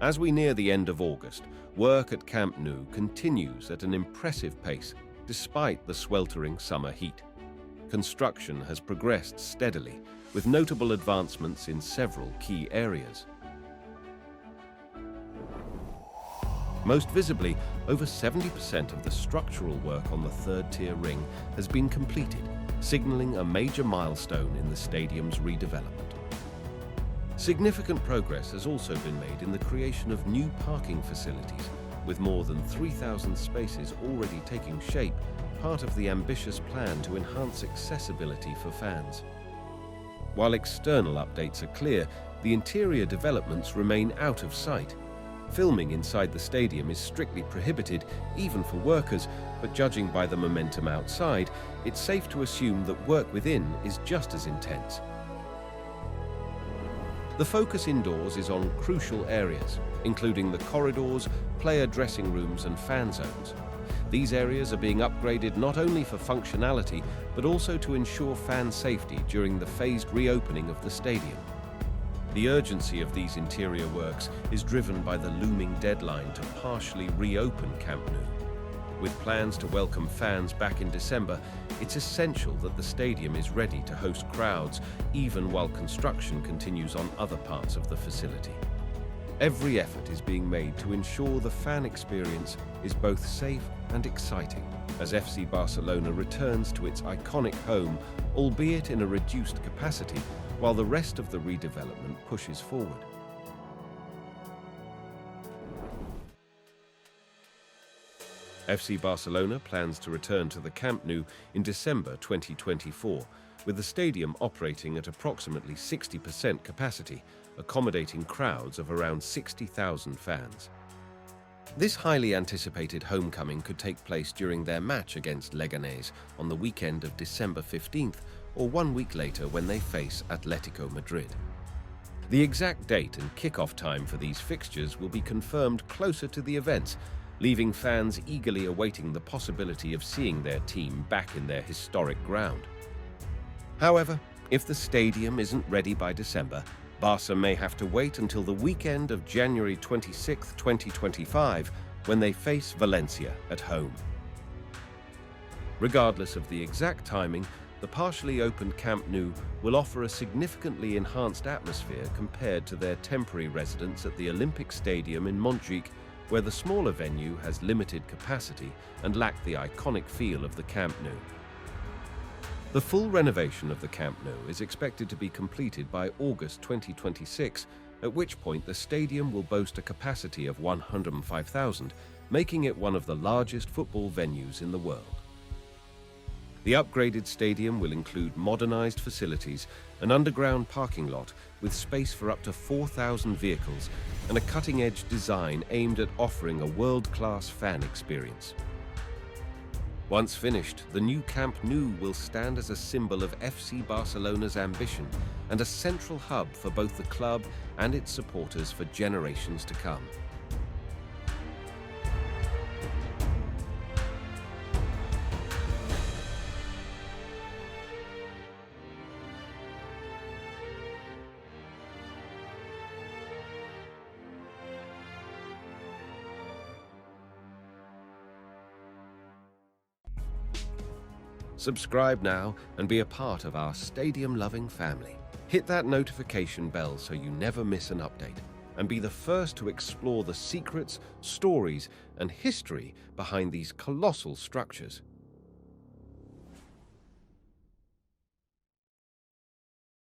As we near the end of August, work at Camp Nou continues at an impressive pace, despite the sweltering summer heat. Construction has progressed steadily, with notable advancements in several key areas. Most visibly, over 70% of the structural work on the third-tier ring has been completed, signaling a major milestone in the stadium's redevelopment. Significant progress has also been made in the creation of new parking facilities, with more than 3,000 spaces already taking shape, part of the ambitious plan to enhance accessibility for fans. While external updates are clear, the interior developments remain out of sight. Filming inside the stadium is strictly prohibited, even for workers, but judging by the momentum outside, it's safe to assume that work within is just as intense. The focus indoors is on crucial areas, including the corridors, player dressing rooms and fan zones. These areas are being upgraded not only for functionality, but also to ensure fan safety during the phased reopening of the stadium. The urgency of these interior works is driven by the looming deadline to partially reopen Camp Nou. With plans to welcome fans back in December, it's essential that the stadium is ready to host crowds, even while construction continues on other parts of the facility. Every effort is being made to ensure the fan experience is both safe and exciting, as FC Barcelona returns to its iconic home, albeit in a reduced capacity, while the rest of the redevelopment pushes forward. FC Barcelona plans to return to the Camp Nou in December 2024, with the stadium operating at approximately 60% capacity, accommodating crowds of around 60,000 fans. This highly anticipated homecoming could take place during their match against Leganés on the weekend of December 15th, or 1 week later when they face Atletico Madrid. The exact date and kickoff time for these fixtures will be confirmed closer to the events, leaving fans eagerly awaiting the possibility of seeing their team back in their historic ground. However, if the stadium isn't ready by December, Barca may have to wait until the weekend of January 26, 2025, when they face Valencia at home. Regardless of the exact timing, the partially opened Camp Nou will offer a significantly enhanced atmosphere compared to their temporary residence at the Olympic Stadium in Montjuic, where the smaller venue has limited capacity and lacked the iconic feel of the Camp Nou. The full renovation of the Camp Nou is expected to be completed by August 2026, at which point the stadium will boast a capacity of 105,000, making it one of the largest football venues in the world. The upgraded stadium will include modernized facilities, an underground parking lot with space for up to 4,000 vehicles, and a cutting-edge design aimed at offering a world-class fan experience. Once finished, the new Camp Nou will stand as a symbol of FC Barcelona's ambition and a central hub for both the club and its supporters for generations to come. Subscribe now and be a part of our stadium-loving family. Hit that notification bell so you never miss an update, and be the first to explore the secrets, stories, and history behind these colossal structures.